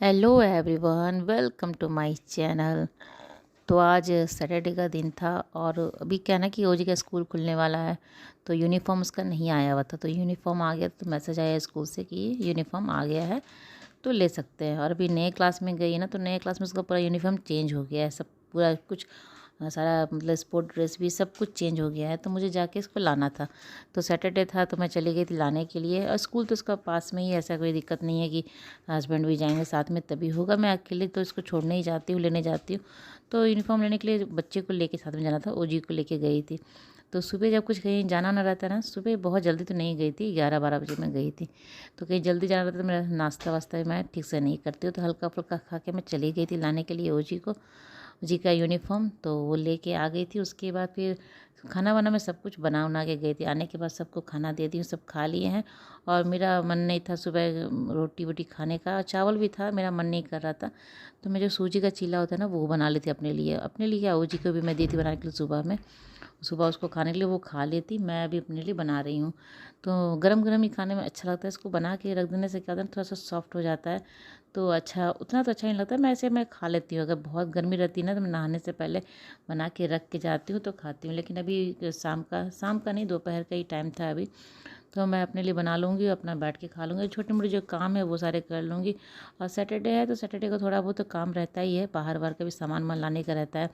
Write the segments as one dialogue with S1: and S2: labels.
S1: Hello everyone, welcome to my channel. तो आज Saturday का दिन था और अभी क्या ना कि ओजी का स्कूल खुलने वाला है। तो यूनिफॉर्म उसका नहीं आया हुआ था, तो यूनिफॉर्म आ गया। तो मैसेज आया स्कूल से कि यूनिफॉर्म आ गया है, तो ले सकते हैं। और अभी नए क्लास में गई है ना, तो नए क्लास में उसका पूरा यूनिफॉर्म चेंज हो गया है। सब पूरा कुछ सारा मतलब स्पोर्ट ड्रेस भी सब कुछ चेंज हो गया है। तो मुझे जाके इसको लाना था। तो सैटरडे था तो मैं चली गई थी लाने के लिए। और स्कूल तो उसका पास में ही है, ऐसा कोई दिक्कत नहीं है कि हस्बैंड भी जाएंगे साथ में तभी होगा। मैं अकेले तो इसको छोड़ने ही जाती हूँ, लेने जाती हूँ। तो यूनिफॉर्म लेने के लिए बच्चे को लेके साथ में जाना था, ओजी को लेके गई थी। तो सुबह जब कुछ कहीं जाना ना रहता ना, सुबह बहुत जल्दी तो नहीं गई थी, 11-12 बजे मैं गई थी। तो कहीं जल्दी जाना रहता तो मेरा नाश्ता वास्ता मैं ठीक से नहीं करती हूँ, तो हल्का फुल्का खा के मैं चली गई थी लाने के लिए ओजी को, जी का यूनिफॉर्म। तो वो लेके आ गई थी। उसके बाद फिर खाना वाना मैं सब कुछ बना उना के गई थी। आने के बाद सबको खाना दे दी हूँ, सब खा लिए हैं। और मेरा मन नहीं था सुबह रोटी वोटी खाने का, चावल भी था, मेरा मन नहीं कर रहा था। तो मैं जो सूजी का चीला होता है ना, वो बना लेती अपने लिए क्या ओजी को भी मैं दी थी बनाने के लिए। सुबह में सुबह उसको खाने के लिए वो खा लेती, मैं अभी अपने लिए बना रही हूँ। तो गरम गरम ही खाने में अच्छा लगता है। इसको बना के रख देने से क्या होता है, थोड़ा सा सॉफ्ट हो जाता है। तो अच्छा, उतना तो अच्छा नहीं लगता। मैं ऐसे मैं खा लेती हूँ, अगर बहुत गर्मी रहती है ना तो मैं नहाने से पहले बना के रख के जाती हूँ तो खाती हूँ। लेकिन अभी शाम का नहीं, दोपहर का ही टाइम था अभी। तो मैं अपने लिए बना लूँगी, अपना बैठ के खा लूँगी। छोटे मोटे जो काम है वो सारे कर लूँगी। और सैटरडे है तो सैटरडे को थोड़ा बहुत तो काम रहता ही है, बाहर बाहर का भी सामान वान लाने का रहता है।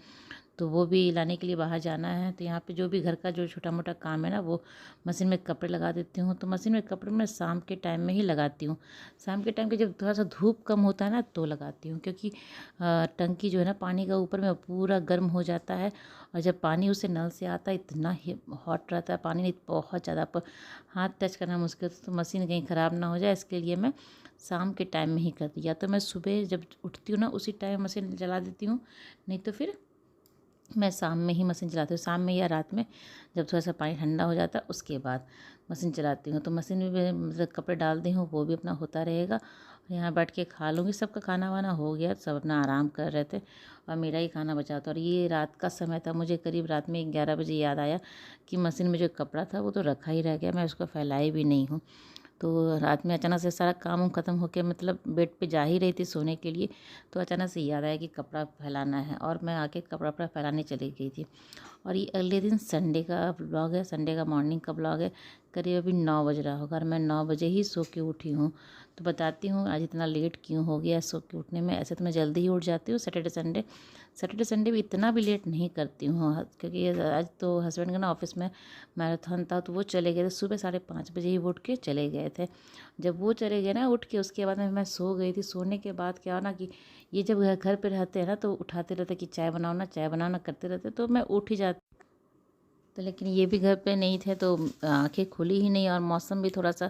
S1: तो वो भी लाने के लिए बाहर जाना है। तो यहाँ पे जो भी घर का जो छोटा मोटा काम है ना, वो मशीन में कपड़े लगा देती हूँ। तो मशीन में कपड़े मैं शाम के टाइम में ही लगाती हूँ। शाम के टाइम के जब थोड़ा सा धूप कम होता है ना तो लगाती हूँ, क्योंकि टंकी जो है ना पानी का ऊपर में पूरा गर्म हो जाता है। और जब पानी उसे नल से आता है इतना ही हॉट रहता है पानी, नहीं बहुत ज़्यादा पर हाथ टच करना मुश्किल, तो मशीन कहीं ख़राब ना हो जाए इसके लिए मैं शाम के टाइम में ही करती हूँ। या तो मैं सुबह जब उठती हूँ ना उसी टाइम मशीन चला देती हूँ, नहीं तो फिर मैं शाम में ही मशीन चलाती हूँ। शाम में या रात में जब थोड़ा सा पानी ठंडा हो जाता है उसके बाद मशीन चलाती हूँ। तो मशीन में भी मतलब कपड़े डाल दी हूँ, वो भी अपना होता रहेगा। और यहाँ बैठ के खा लूँगी। सबका खाना वाना हो गया, सब अपना आराम कर रहे थे और मेरा ही खाना बचा था। और ये रात का समय था, मुझे करीब रात में 11 बजे याद आया कि मशीन में जो कपड़ा था वो तो रखा ही रह गया, मैं उसको फैलाई भी नहीं हूँ। तो रात में अचानक से सारा काम वाम ख़त्म होकर मतलब बेड पे जा ही रही थी सोने के लिए, तो अचानक से याद आया कि कपड़ा फैलाना है और मैं आके कपड़ा वपड़ा फैलाने चली गई थी। और ये अगले दिन संडे का ब्लॉग है, संडे का मॉर्निंग का ब्लॉग है। करीब अभी 9 बज रहा होगा और मैं 9 बजे ही सो के उठी हूँ। तो बताती हूँ आज इतना लेट क्यों हो गया सो के उठने में। ऐसे तो मैं जल्दी ही उठ जाती हूँ सैटरडे संडे भी इतना भी लेट नहीं करती हूँ, क्योंकि आज तो हस्बैंड का ना ऑफिस में मैराथन था, तो वो चले गए थे सुबह 5:30 बजे ही वो उठ के चले गए थे। जब वो चले गए ना उठ के, उसके बाद में मैं सो गई थी। सोने के बाद क्या हो ना कि ये जब घर पे रहते हैं ना तो उठाते रहते कि चाय बनाओ ना, चाय बनाओ ना करते रहते, तो मैं उठ ही जाती। तो लेकिन ये भी घर पे नहीं थे तो आंखें खुली ही नहीं। और मौसम भी थोड़ा सा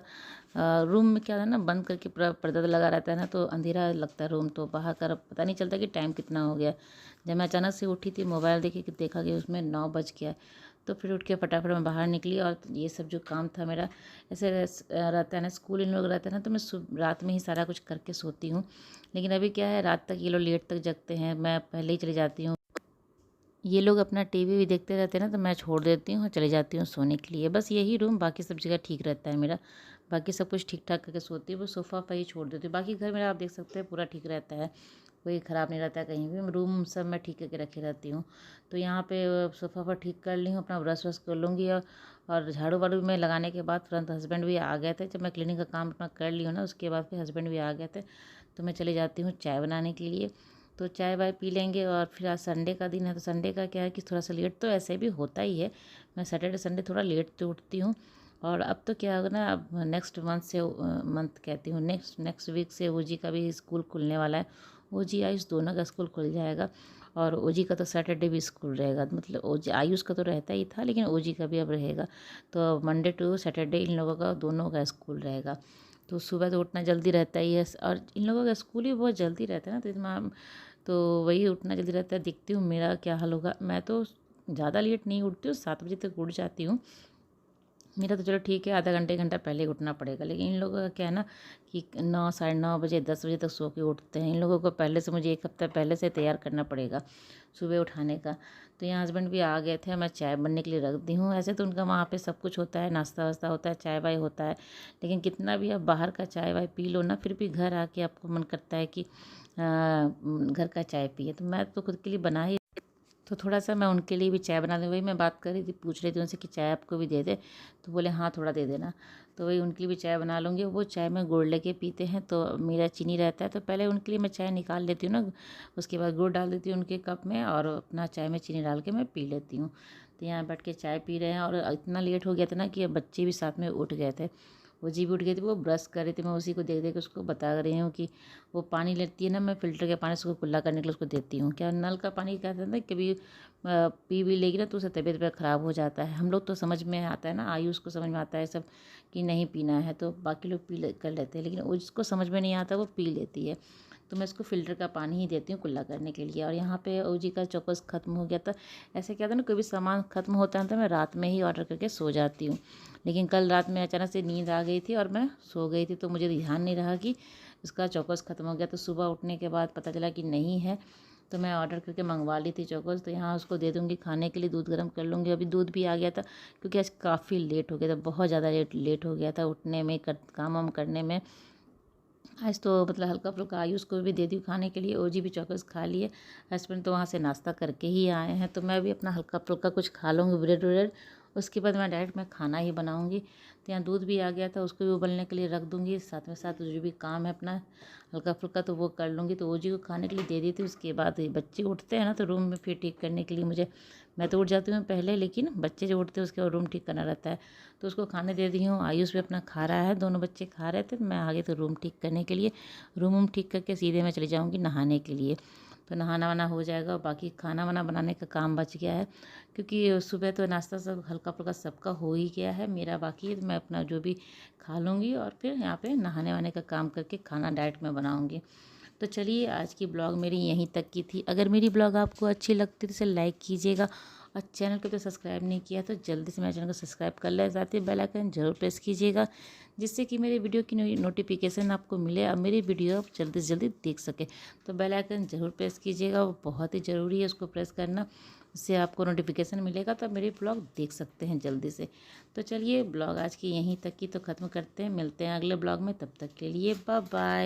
S1: रूम में क्या है ना, बंद करके पूरा पर्दा लगा रहता है ना, तो अंधेरा लगता है रूम, तो बाहर का पता नहीं चलता कि टाइम कितना हो गया। जब मैं अचानक से उठी थी मोबाइल देखी कि देखा कि उसमें 9 बज गया। तो फिर उठ के फटाफट मैं बाहर निकली और ये सब जो काम था मेरा ऐसे रहता है ना, स्कूल इन लोग रहते हैं ना, तो मैं रात में ही सारा कुछ करके सोती हूँ। लेकिन अभी क्या है, रात तक ये लोग लेट तक जगते हैं, मैं पहले ही चली जाती हूँ। ये लोग अपना टीवी भी देखते रहते हैं ना, तो मैं छोड़ देती हूँ, चली जाती हूँ सोने के लिए। बस यही रूम, बाकी सब जगह ठीक रहता है मेरा, बाकी सब कुछ ठीक ठाक करके सोती हूँ। वो सोफ़ा पर ही छोड़ देती हूँ। बाकी घर मेरा आप देख सकते हैं पूरा ठीक रहता है, कोई ख़राब नहीं रहता है कहीं भी। रूम सब मैं ठीक करके रखी रहती हूँ। तो यहाँ पे सोफ़ा पर ठीक कर ली हूँ, अपना ब्रश व्रश कर लूँगी। और झाड़ू वाड़ू में लगाने के बाद तुरंत हस्बैंड भी आ गए थे। जब मैं क्लीनिंग का काम अपना कर ली हूँ ना, उसके बाद फिर हस्बैंड भी आ गए थे, तो मैं चली जाती हूँ चाय बनाने के लिए। तो चाय वाय पी लेंगे। और फिर आज संडे का दिन है, तो संडे का क्या है कि थोड़ा सा लेट तो ऐसे भी होता ही है। मैं सैटरडे संडे थोड़ा लेट तो उठती हूँ। और अब तो क्या होगा ना, अब नेक्स्ट मंथ से मंथ कहती हूँ, नेक्स्ट नेक्स्ट वीक से ओजी का भी स्कूल खुलने वाला है। ओजी आयुष दोनों का स्कूल खुल जाएगा। और ओजी का तो सैटरडे भी स्कूल रहेगा, मतलब ओजी आयुष का तो रहता ही था लेकिन ओजी का भी अब रहेगा। तो मंडे टू सैटरडे इन लोगों का दोनों का स्कूल रहेगा। तो सुबह तो उठना जल्दी रहता ही है, और इन लोगों का स्कूल भी बहुत जल्दी रहता है ना, तो तो वही उठना जल्दी रहता है। देखती हूँ मेरा क्या हाल होगा। मैं तो ज़्यादा लेट नहीं उठती हूँ, 7 बजे तक उठ जाती हूँ। मेरा तो चलो ठीक है, आधा घंटे 1 घंटा पहले ही उठना पड़ेगा, लेकिन इन लोगों का क्या है ना कि 9 साढ़े 9 बजे 10 बजे तक सो के उठते हैं। इन लोगों को पहले से मुझे 1 हफ्ता पहले से तैयार करना पड़ेगा सुबह उठाने का। तो यहाँ हस्बैंड भी आ गए थे, मैं चाय बनने के लिए रख दी हूँ। ऐसे तो उनका वहाँ पे सब कुछ होता है, नाश्ता वास्ता होता है, चाय वाय होता है, लेकिन कितना भी आप बाहर का चाय वाय पी लो ना, फिर भी घर आके आपको मन करता है कि घर का चाय पिए। तो मैं तो खुद के लिए बना ही, तो थोड़ा-सा मैं उनके लिए भी चाय बना दूँ। वही मैं बात कर रही थी, पूछ रही थी उनसे कि चाय आपको भी दे दें? तो बोले हाँ, थोड़ा दे देना। तो वही उनके लिए भी चाय बना लूँगी। वो चाय में गुड़ लेके पीते हैं, तो मेरा चीनी रहता है, तो पहले उनके लिए मैं चाय निकाल लेती हूँ ना, उसके बाद गुड़ डाल देती हूँ उनके कप में और अपना चाय में चीनी डाल के मैं पी लेती हूँ। तो यहाँ बैठ के चाय पी रहे हैं और इतना लेट हो गया था ना कि अब बच्चे भी साथ में उठ गए थे। वो जी भी उठ गई थी, वो ब्रश कर रही थी, मैं उसी को देख-देख के उसको बता रही हूँ कि वो पानी लेती है ना, मैं फ़िल्टर के पानी से उसको कुल्ला करने के लिए उसको देती हूँ। क्या नल का पानी क्या कहते हैं ना, कभी पी भी लेगी ना तो उससे तबीयत वबीयत ख़राब हो जाता है। हम लोग तो समझ में आता है ना, आयुष को समझ में आता है सब कि नहीं पीना है, तो बाकी लोग कर लेते हैं, लेकिन वो जिसको समझ में नहीं आता वो पी लेती है। तो मैं इसको फ़िल्टर का पानी ही देती हूँ कुल्ला करने के लिए। और यहाँ पे ओजी का चॉकोस ख़त्म हो गया था। ऐसे क्या था ना, कोई भी सामान ख़त्म होता है तो मैं रात में ही ऑर्डर करके सो जाती हूँ। लेकिन कल रात में अचानक से नींद आ गई थी और मैं सो गई थी, तो मुझे ध्यान नहीं रहा कि उसका चॉकोस ख़त्म हो गया। तो सुबह उठने के बाद पता चला कि नहीं है, तो मैं ऑर्डर करके मंगवा ली थी चॉकोस। तो यहाँ उसको दे दूँगी खाने के लिए, दूध गर्म कर लूँगी। अभी दूध भी आ गया था, क्योंकि आज काफ़ी लेट हो गया था, बहुत ज़्यादा लेट हो गया था उठने में, काम वाम करने में। आज तो मतलब हल्का फुल्का आयुष को भी दे दी खाने के लिए, ओजी भी चॉकलेट्स खा लिए। हस्बैंड तो वहाँ से नाश्ता करके ही आए हैं, तो मैं भी अपना हल्का फुल्का कुछ खा लूँगी, ब्रेड व्रेड। उसके बाद मैं डायरेक्ट मैं खाना ही बनाऊँगी। तो यहाँ दूध भी आ गया था, उसको भी उबलने के लिए रख दूँगी। साथ में साथ जो भी काम है अपना हल्का फुल्का तो वो कर लूँगी। तो ओजी को खाने के लिए दे दी थी। उसके बाद ये बच्चे उठते हैं ना, तो रूम में फिर ठीक करने के लिए मुझे, मैं तो उठ जाती हूँ पहले, लेकिन बच्चे जो उठते हैं उसके बाद रूम ठीक करना रहता है। तो उसको खाने दे दी हूँ। आयुष भी अपना खा रहा है, दोनों बच्चे खा रहे थे। मैं आ गई तो रूम ठीक करने के लिए। रूम वूम ठीक करके सीधे मैं चली जाऊँगी नहाने के लिए। तो नहाना वाना हो जाएगा और बाकी खाना वाना बनाने का काम बच गया है, क्योंकि सुबह तो नाश्ता सब हल्का फुल्का सबका हो ही गया है, मेरा बाकी है। तो मैं अपना जो भी खा लूँगी और फिर यहाँ पे नहाने वाने का काम करके खाना डायरेक्ट में बनाऊँगी। तो चलिए, आज की ब्लॉग मेरी यहीं तक की थी। अगर मेरी ब्लॉग आपको अच्छी लगती तो इसे लाइक कीजिएगा, और चैनल को तो सब्सक्राइब नहीं किया तो जल्दी से मेरे चैनल को सब्सक्राइब कर लें, साथ ही बेल आइकन जरूर प्रेस कीजिएगा, जिससे कि मेरे वीडियो की नोटिफिकेशन आपको मिले और मेरी वीडियो आप जल्दी से जल्दी देख सके। तो बेल आइकन जरूर प्रेस कीजिएगा, वो बहुत ही ज़रूरी है उसको प्रेस करना, उससे आपको नोटिफिकेशन मिलेगा तो आप मेरी ब्लॉग देख सकते हैं जल्दी से। तो चलिए, ब्लॉग आज की यहीं तक की तो ख़त्म करते हैं, मिलते हैं अगले ब्लॉग में, तब तक के लिए बाय बाय।